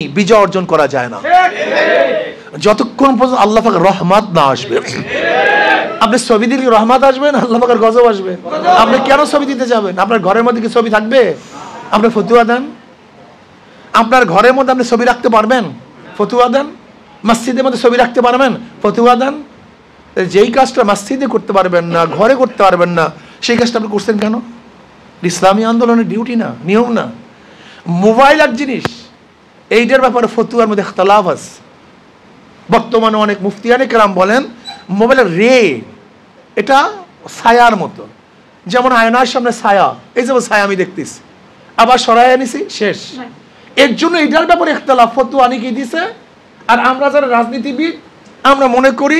বিজয় অর্জন করা যায় না যতক্ষণ পর্যন্ত আল্লাহ পাকের রহমত না আসবে। আপনি ছবি দিলে রহমত আসবে না আল্লাহ পাকের গজব আসবে? আপনি কেন ছবি দিতে যাবেন? আপনার ঘরের মধ্যে কি ছবি থাকবে? আপনি ফতুয়া দেন। আপনার ঘরের মধ্যে আপনি ছবি রাখতে পারবেন? ফতুয়া দেন। মসজিদের মধ্যে ছবি রাখতে পারবেন? ফতুয়া দেন। যেই কাজটা মসজিদে করতে পারবেন না, ঘরে করতে পারবেন না, সেই কাজটা আপনি করছেন কেন? ইসলামী আন্দোলনের ডিউটি না, নিয়ম না। মোবাইল এক জিনিস, এইটার ব্যাপারে ফতুয়ার মধ্যে ইখতিলাফ আছে। বর্তমানে অনেক মুফতিয়ানে কেরাম বলেন মোবাইলের এটা ছায়ার মতো, যেমন আয়নার সামনে ছায়া, এই যেমন ছায়া আমি দেখতেছি, আবার সরাই আনিছি, শেষ। এর জন্য এটার ব্যাপারে ইখতিলাফ, ফতুয়া অনেকেই দিছে। আর আমরা যারা রাজনীতিবিদ, আমরা মনে করি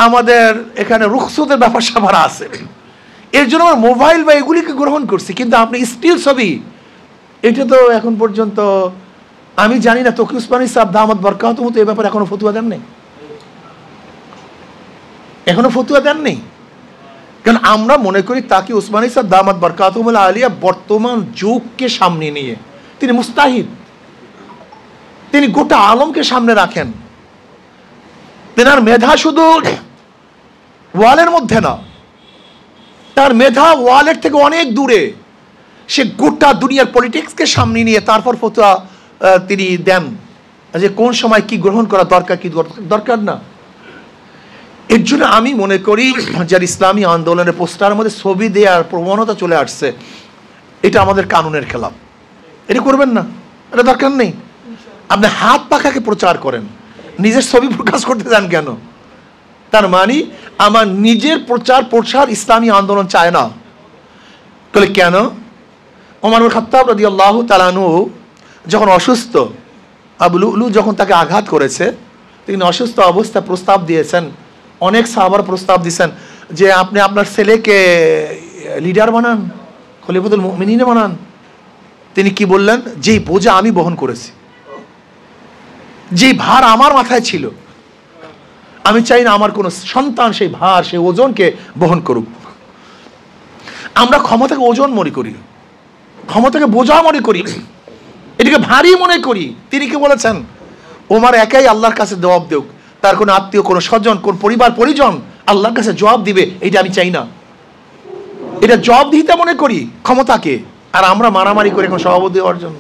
আমাদের এখানে রুখসতের ব্যাপার স্যাপার আছে, এর জন্য আমরা মোবাইল বা এগুলিকে গ্রহণ করছি। কিন্তু আপনি স্টিল ছবি, এটা তো এখন পর্যন্ত আমি জানি না তকি উসমানী সাহেব দামাত বরকাতুহু মতো এই ব্যাপারে এখনো ফতুয়া দেন নেই, এখনো ফতুয়া দেন নেই। কারণ আমরা মনে করি তাকি উসমানী সাহেব দামাত বরকাতুহু আলিয়া বর্তমান যুগকে সামনে নিয়ে তিনি মুস্তাহিদ, তিনি গোটা আলমকে সামনে রাখেন। তেনার মেধা শুধু ওয়ালের মধ্যে না, তার মেধা ওয়ালের থেকে অনেক দূরে। সে গোটা দুনিয়ার পলিটিক্সকে সামনে নিয়ে তারপর ফতোয়া তিনি দেন যে কোন সময় কি গ্রহণ করা দরকার, কি দরকার না। এর জন্য আমি মনে করি যার ইসলামী আন্দোলনের পোস্টারের মধ্যে ছবি দেওয়ার প্রবণতা চলে আসছে, এটা আমাদের কানুনের খেলাফ। এটা করবেন না, এটা দরকার নেই। আপনি হাত পাখাকে প্রচার করেন, নিজের ছবি প্রকাশ করতে যান কেন? তার মানে আমার নিজের প্রচার প্রসার ইসলামী আন্দোলন চায় না। বলে কেন? ওমর ইবনে খাত্তাব রাদিয়াল্লাহু তাআলা আনহু যখন অসুস্থ, আবু লুলু যখন তাকে আঘাত করেছে, তিনি অসুস্থ অবস্থায় প্রস্তাব দিয়েছেন, অনেক সাহাবার প্রস্তাব দিয়েছেন যে আপনি আপনার ছেলেকে লিডার বানান, খলিফাতুল মুমিনিন বানান। তিনি কি বললেন? যেই বোঝা আমি বহন করেছি, যে ভার আমার মাথায় ছিল, আমি চাই না আমার কোনো সন্তান সেই ভার, সেই ওজনকে বহন করুক। আমরা ক্ষমতাকে ওজন মনে করি, ক্ষমতাকে বোঝা মনে করি, এটাকে ভারী মনে করি। তিনি কি বলেছেন? ওমর একাই আল্লাহর কাছে জবাব দেউক, তার কোনো আত্মীয়, কোনো স্বজন, কোন পরিবার পরিজন আল্লাহর কাছে জবাব দিবে, এটা আমি চাই না। এটা জবাব দিতে মনে করি ক্ষমতাকে। আর আমরা মারামারি করি এখন সভাপতি হওয়ার জন্য,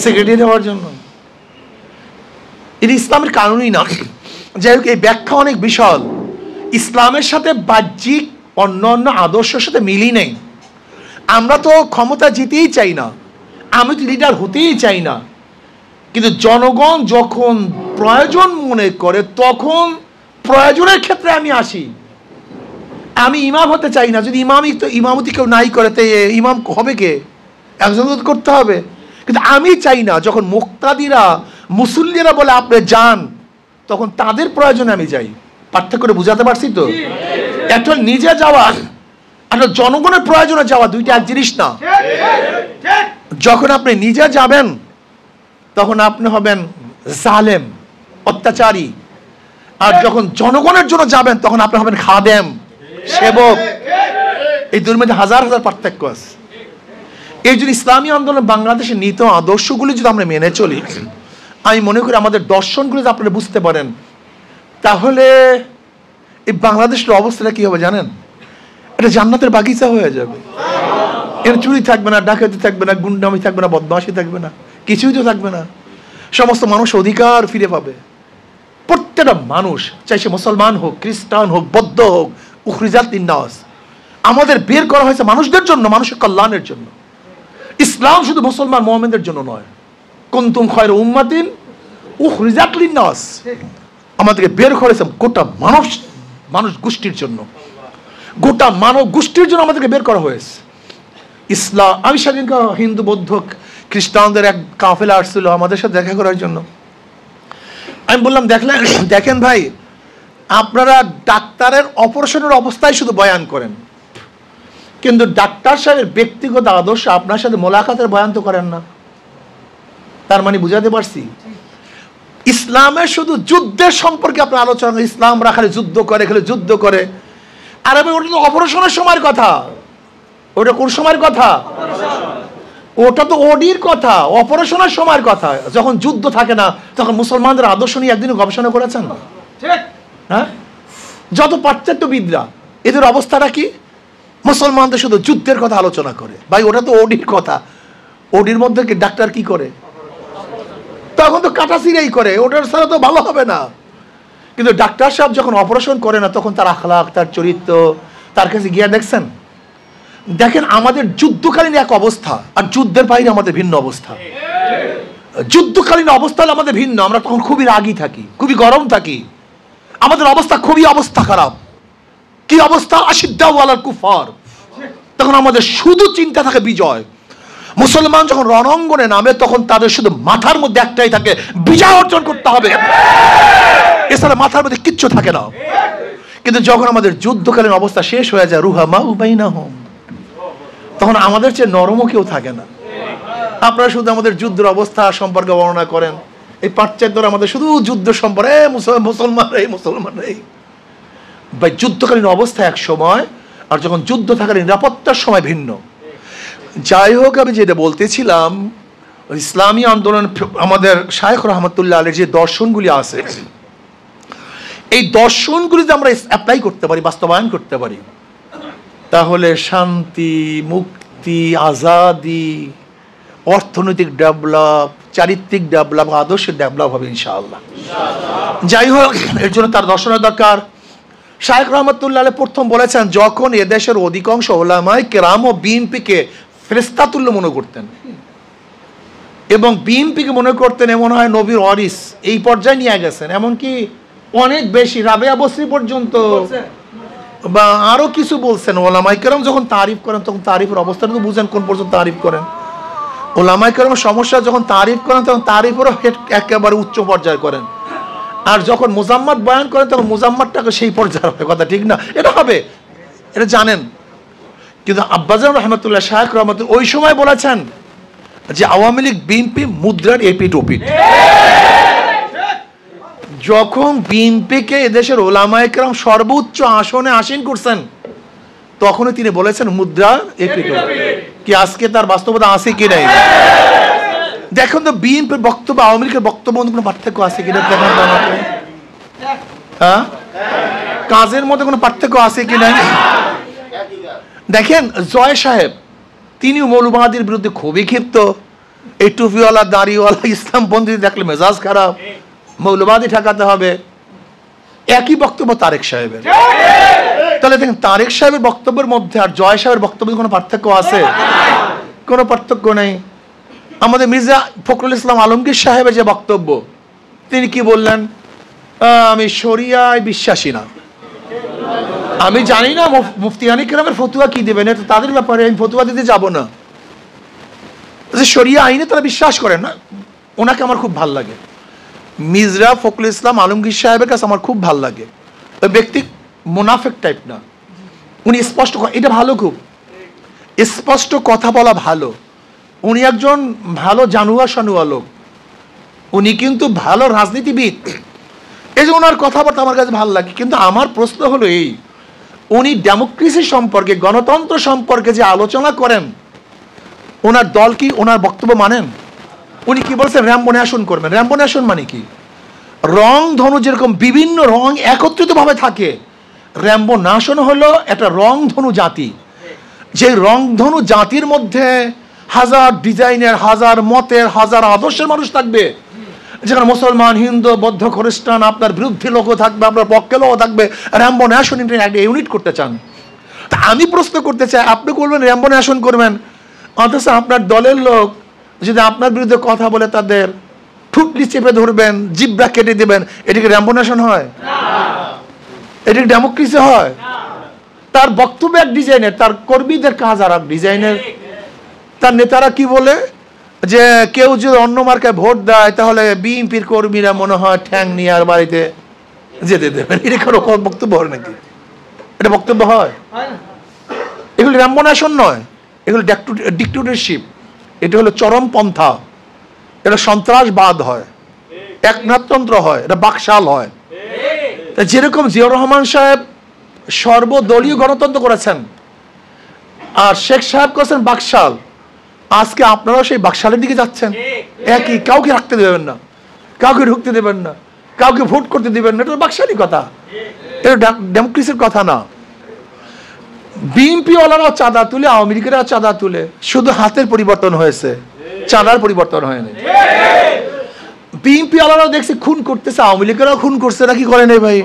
সেক্রেটারি হওয়ার জন্য। এটা ইসলামের কানুনই না। যাই হোক, এই ব্যাখ্যা অনেক বিশাল। ইসলামের সাথে বাহ্যিক অন্য অন্য আদর্শের সাথে মিলই নেই। আমরা তো ক্ষমতা জিতেই চাই না, আমি তো লিডার হতেই চাই না, কিন্তু জনগণ যখন প্রয়োজন মনে করে তখন প্রয়োজনের ক্ষেত্রে আমি আসি। আমি ইমাম হতে চাই না, যদি ইমামতি কেউ নাই করে তো ইমাম হবে কে? একজন করতে হবে। কিন্তু আমি চাই না যখন মুক্তাদিরা, মুসল্লিরা বলে আপনি যান, তখন তাদের প্রয়োজনে আমি যাই। পার্থক্য করে বুঝাতে পারছি তো? একটা নিজে যাওয়া আর জনগণের প্রয়োজনে যাওয়া দুইটা এক জিনিস না। যখন আপনি নিজে যাবেন তখন আপনি হবেন জালেম, অত্যাচারী। আর যখন জনগণের জন্য যাবেন তখন আপনি হবেন খাদেম, সেবক। এই দুই মধ্যে হাজার হাজার পার্থক্য আছে। এই জন্য ইসলামী আন্দোলন বাংলাদেশের নীতি আদর্শগুলি যদি আমরা মেনে চলি, আমি মনে করি আমাদের দর্শনগুলি যদি আপনারা বুঝতে পারেন, তাহলে এই বাংলাদেশের অবস্থাটা কি হবে জানেন? এটা জান্নাতের বাগিচা হয়ে যাবে। এর চুরি থাকবে না, ডাকাতি থাকবে না, গুন্ডামি থাকবে না, বদমাশি থাকবে না, কিছুই তো থাকবে না। সমস্ত মানুষ অধিকার ফিরে পাবে। প্রত্যেকটা মানুষ, চাই সে মুসলমান হোক, খ্রিস্টান হোক, বৌদ্ধ হোক, উখরিজাত লিন্নাস, আমাদের বের করা হয়েছে মানুষদের জন্য, মানুষের কল্যাণের জন্য। ইসলাম শুধু মুসলমান মুমিনদের জন্য নয়। কুনতুম খায়রা উম্মাতিন উখরিজাত লিন্নাস, আমাদেরকে বের করেছে গোটা মানুষ গোষ্ঠীর জন্য, গোটা মানব গোষ্ঠীর জন্য আমাদেরকে বের করা হয়েছে। ইসলাম, আমি সেদিন হিন্দু, বৌদ্ধ, খ্রিস্টানদের এক কাফেলা আসছিল আমাদের সাথে দেখা করার জন্য। আমি বললাম দেখেন ভাই, আপনারা ডাক্তারের অপারেশনের অবস্থায় শুধু বয়ান করেন, কিন্তু ডাক্তার সাহেবের ব্যক্তিগত আদর্শ আপনার সাথে মোলাকাতের বয়ান তো করেন না। তার মানে বুঝাতে পারছি? ইসলামের শুধু যুদ্ধের সম্পর্কে আপনার আলোচনা, ইসলামরা খালি যুদ্ধ করে, খালি যুদ্ধ করে। আর আমি ওটা তো অপারেশনের সময়ের কথা। ওটা কোন সময়ের কথা? ওটা তো ওডির কথা, অপারেশনের সময়ের কথা। যখন যুদ্ধ থাকে না তখন মুসলমানদের আদর্শ নিয়ে একদিনও গবেষণা করেছেন? হ্যাঁ, যত পাশ্চাত্যবিদরা এদের অবস্থাটা কি? মুসলমানদের শুধু যুদ্ধের কথা আলোচনা করে। ভাই ওটা তো ওডির কথা। ওডির মধ্যে কি ডাক্তার কি করে? তখন তো কাটাছিরাই করে, ওটার ছাড়া তো ভালো হবে না। কিন্তু ডাক্তার সাহেব যখন অপারেশন করে না তখন তার আখলাক, তার চরিত্র, তার কাছে গিয়ে দেখছেন। দেখেন আমাদের যুদ্ধকালীন এক অবস্থা, আর যুদ্ধের বাইরে আমাদের ভিন্ন অবস্থা। যুদ্ধকালীন অবস্থা আমাদের ভিন্ন, আমরা তখন খুবই রাগী থাকি, খুবই গরম থাকি, আমাদের অবস্থা খুবই অবস্থা খারাপ। কি অবস্থা? আশিদ্দাউ আলাল কুফার। তখন আমাদের শুধু চিন্তা থাকে বিজয়। মুসলমান যখন রণাঙ্গনে নামে তখন তাদের শুধু মাথার মধ্যে একটাই থাকে, বিজয় অর্জন করতে হবে, এছাড়া মাথার মধ্যে কিচ্ছু থাকে না। কিন্তু যখন আমাদের যুদ্ধকালীন অবস্থা শেষ হয়ে যায়, রুহামা উবাইনাহুম, তখন আমাদের চেয়ে নরমও কেউ থাকে না। আপনারা শুধু আমাদের যুদ্ধের অবস্থা সম্পর্কে বর্ণনা করেন, এই পাশ্চাত্যরা আমাদের শুধু যুদ্ধ সম্পর্কে মুসলমান ভাই। যুদ্ধকালীন অবস্থা এক সময়, আর যখন যুদ্ধ থাকার নিরাপত্তার সময় ভিন্ন। যাই হোক, আমি যেটা বলতেছিলাম, ইসলামী আন্দোলন আমাদের শায়খ রহমতুল্লাহ আলাইহির যে দর্শনগুলি আছে, এই দর্শনগুলি যদি আমরা অ্যাপ্লাই করতে পারি, বাস্তবায়ন করতে পারি, তাহলে শান্তি, মুক্তি, আজাদি, অর্থনৈতিক ডেভেলপ, চারিত্রিক ডেভেলপ, আদর্শের ডেভেলপ হবে ইনশাআল্লাহ। যাই হোক, এর জন্য তার দর্শনের দরকার। শায়খ রহমতুল্লাহ আলাইহি প্রথম বলেছেন, যখন এদেশের অধিকাংশ উলামায়ে কেরাম ও বিএনপিকে ফেরেশতাতুল্য মনে করতেন, এবং বিএনপিকে মনে করতেন এমন হয় নবীর ওয়ারিস, এই পর্যায়ে নিয়ে গেছেন। এমনকি অনেক বেশি, রাবেয়া বসরি পর্যন্ত বা আরো কিছু বলছেন। ওলামায়ে কেরাম যখন তারিফ করেন তখন তারিফের অবস্থাটা তো বুঝেন কোন পর্যন্ত তারিফ করেন। ওলামায়ে কেরামের সমস্যা যখন তারিফ করেন তখন তারিফেরও একেবারে উচ্চ পর্যায়ে করেন, আর যখন মুজাম্মাত বয়ান করেন তখন মুজাম্মাতটাকে সেই পর্যায়ে হবে। কথা ঠিক না? এটা হবে, এটা জানেন। কিন্তু আব্বাজান রহমতুল্লাহ, শায়খ রহমতুল্লাহ ওই সময় বলেছেন যে আওয়ামী লীগ বিএনপি মুদ্রার এপিঠ ওপিঠ। যখন বিএনপিকে এদেশের ওলামায়ে কেরাম সর্বোচ্চ আসনে আসীন করছেন, তখনই তিনি বলেছেন মুদ্রা এপিঠ ওপিঠ। কি আজকে তার বাস্তবতা আছে কি নাই? দেখুন তো বিএনপির বক্তব্য আওয়ামী লীগের বক্তব্য কোনো পার্থক্য আছে কিনা দেখেন তো আমাকে। হ্যাঁ, কাজের মধ্যে কোনো পার্থক্য আছে কি নাই? দেখেন জয় সাহেব, তিনিও মৌলবাদীর বিরুদ্ধে খুবই ক্ষিপ্ত। এই টুপিওয়ালা, দাড়িওয়ালা ইসলামপন্থী দেখলে মেজাজ খারাপ, মৌলবাদী ঠেকাতে হবে। একই বক্তব্য তারেক সাহেবের। তাহলে দেখেন তারেক সাহেবের বক্তব্যের মধ্যে আর জয় সাহেবের বক্তব্যের কোনো পার্থক্য আছে? কোনো পার্থক্য নেই। আমাদের মির্জা ফখরুল ইসলাম আলমগীর সাহেবের যে বক্তব্য, তিনি কি বললেন? আমি শরিয়ায় বিশ্বাসী না, আমি জানি না মুফতি হানি কেরামের ফতুয়া কি দেবেন, এটা তাদের ব্যাপারে, আমি ফতুয়া দিতে যাব না। শরিয়া আইনে তারা বিশ্বাস করেন না। ওনাকে আমার খুব ভাল লাগে, মির্জা ফখরুল ইসলাম আলমগীর সাহেবের কাছে আমার খুব ভাল লাগে। ওই ব্যক্তি মুনাফিক টাইপ না, উনি স্পষ্ট, এটা ভালো, খুব স্পষ্ট কথা বলা ভালো। উনি একজন ভালো জানুয়া সানুয়া লোক, উনি কিন্তু ভালো রাজনীতিবিদ, এই যে ওনার কথাবার্তা আমার কাছে ভালো লাগে। কিন্তু আমার প্রশ্ন হলো এই, উনি ডেমোক্রেসি সম্পর্কে, গণতন্ত্র সম্পর্কে যে আলোচনা করেন, ওনার দল কি ওনার বক্তব্য মানেন? উনি কি বলছেন? র্যাম্বো ন্যাশন করবেন। র্যাম্বো ন্যাশন মানে কি? রং ধনু যেরকম বিভিন্ন রং একত্রিতভাবে থাকে, র্যাম্বো ন্যাশন হলো একটা রং ধনু জাতি। যে রং ধনু জাতির মধ্যে হাজার ডিজাইনের, হাজার মতের, হাজার আদর্শের মানুষ থাকবে, যেখানে মুসলমান, হিন্দু, বৌদ্ধ, খ্রিস্টান, আপনার বিরুদ্ধে লোকও থাকবে, আপনার পক্ষে লোকও থাকবে। র্যাম্বো ন্যাশন একটা ইউনিট করতে চান। তা আমি প্রশ্ন করতে চাই, আপনি করবেন র্যাম্বো ন্যাশন করবেন, অথচ আপনার দলের লোক যদি আপনার বিরুদ্ধে কথা বলে তাদের ঠুটলি চেপে ধরবেন, জিব্রা কেটে দেবেন, এটা কি র্যাম্বো ন্যাশন হয়? এটা কি ডেমোক্রেসি হয়? তার বক্তব্য এক ডিজাইনের, তার কর্মীদের কাজ আর এক ডিজাইনের। তার নেতারা কি বলে যে কেউ যদি অন্য মার্কায় ভোট দেয় তাহলে বিএনপির কর্মীরা মনে হয় ঠ্যাং নিয়ে আর বাড়িতে যেতে দেবেন। এটা কোনো বক্তব্য হয় নাকি? এটা বক্তব্য হয়? এগুলো র্যাম্বো ন্যাশন নয়, এগুলো ডিক্টেটরশিপ। এটা হলো চরমপন্থা, এটা সন্ত্রাসবাদ হয়, একনাথতন্ত্র হয়, এটা বাকশাল হয়। যেরকম জিয়াউর রহমান সাহেব সর্বদলীয় গণতন্ত্র করেছেন, আর শেখ সাহেব করেছেন বাকশাল, আজকে আপনারাও সেই বাকশালের দিকে যাচ্ছেন, একই, কাউকে রাখতে দেবেন না, কাউকে ঢুকতে দেবেন না, কাউকে ভোট করতে দেবেন না। এটা বাকশালী কথা, এটা ডেমোক্রেসির কথা না। বিএনপি ওয়ালারাও চাঁদা তুলে, আওয়ামী লীগেরাও চাঁদা তুলে, শুধু হাতের পরিবর্তন হয়েছে, চাঁদার পরিবর্তন হয়নি। বিএনপি ওয়ালারাও দেখছি খুন করতেছে, আওয়ামী লীগেরাও খুন করছে, নাকি করে নেই ভাই?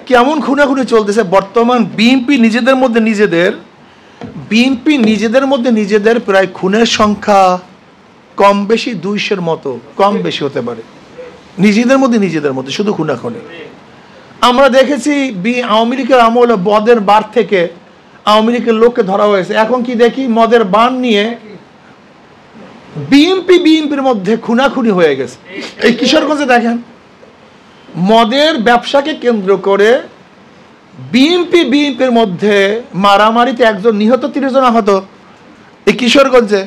কেমন খুনাখুনি চলতেছে বর্তমান। বিএনপি নিজেদের মধ্যে নিজেদের প্রায় খুনের সংখ্যা কম বেশি 200-র মতো, কম বেশি হতে পারে, নিজেদের মধ্যে শুধু খুনাখুনি। আমরা দেখেছি আওয়ামী লীগের আমলে মদের বার থেকে আওয়ামী লীগের লোককে ধরা হয়েছে। এখন কি দেখি মদের বান নিয়ে বিএনপির মধ্যে খুনাখুনি হয়ে গেছে। এই কিশোরগঞ্জে দেখেন, মদের ব্যবসাকে কেন্দ্র করে বিএনপির মধ্যে মারামারিতে একজন নিহত, 30 জন আহত। এই কিশোরগঞ্জে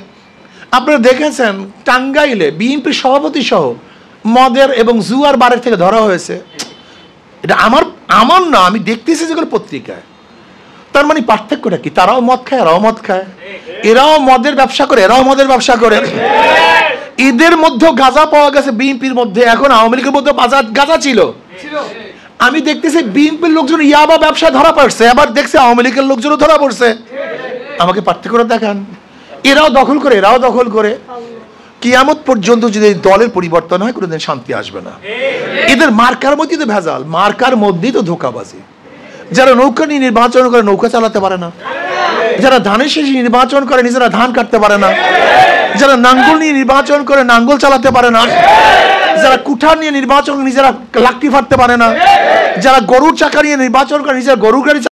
আপনারা দেখেছেন, টাঙ্গাইলে বিএনপির সভাপতি সহ মদের এবং জুয়ার বারের থেকে ধরা হয়েছে। এটা আমার না, আমি দেখতেছি যেগুলো পত্রিকায়। তার মানে পার্থক্যটা কি? তারাও মদ খায়, এরাও মদ খায়, এরাও মদের ব্যবসা করে, এরাও মদের ব্যবসা করে। এদের মধ্যেও গাঁজা পাওয়া গেছে বিএনপির মধ্যে, এখন আওয়ামী লীগের মধ্যে গাঁজা ছিল। আমি দেখতেছি বিএনপির লোকজন ইয়াবা ব্যবসায় ধরা পড়ছে, আবার দেখছি আওয়ামী লীগের লোকজনও ধরা পড়ছে। আমাকে পার্থক্যটা দেখান। এরাও দখল করে, এরাও দখল করে। কিয়ামত পর্যন্ত যদি দলের পরিবর্তন হয়, কোনোদিন শান্তি আসবে না। এদের মার্কার মধ্যেই তো ভেজাল, মার্কার মধ্যেই তো ধোঁকাবাজি। যারা নৌকা নিয়ে নির্বাচন করে নৌকা চালাতে পারে না, যারা ধানের শেষে নির্বাচন করে নিজেরা ধান কাটতে পারে না, যারা নাঙ্গল নিয়ে নির্বাচন করে নাঙ্গল চালাতে পারে না, যারা কুঠার নিয়ে নির্বাচন নিজেরা লাকড়ি ফাটতে পারে না, যারা গরুর চাকা নিয়ে নির্বাচন করে নিজেরা গরু গাড়ি